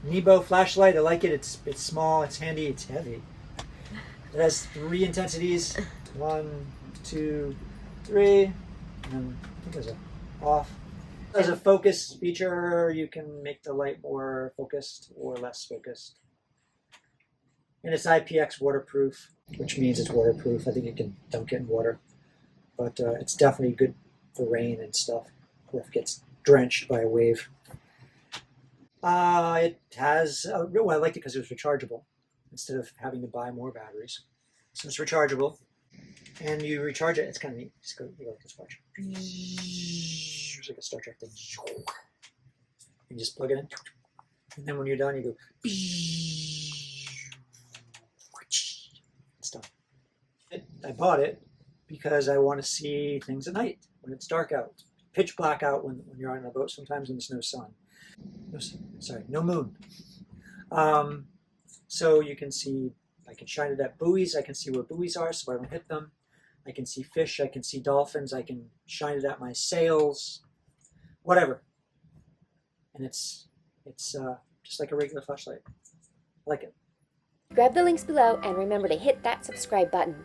Nebo flashlight. I like it. It's small. It's handy. It's heavy. It has 3 intensities. 1, 2, 3. And I think there's a off. As a focus feature, you can make the light more focused or less focused. And it's IPX waterproof, which means it's waterproof. I think you can dunk it in water. But it's definitely good for rain and stuff, or if it gets drenched by a wave. It has, well, I liked it because it was rechargeable instead of having to buy more batteries. So it's rechargeable. And you recharge it, it's kind of neat. Just go, you go like this, watch. It's like a Star Trek thing. You just plug it in. And then when you're done, you go. It's done. I bought it because I want to see things at night when it's dark out. Pitch black out when you're on a boat sometimes when there's no sun. No moon. So you can see, I can shine it at buoys. I can see where buoys are so I don't hit them. I can see fish. I can see dolphins. I can shine it at my sails. Whatever. And it's just like a regular flashlight. I like it. Grab the links below and remember to hit that subscribe button.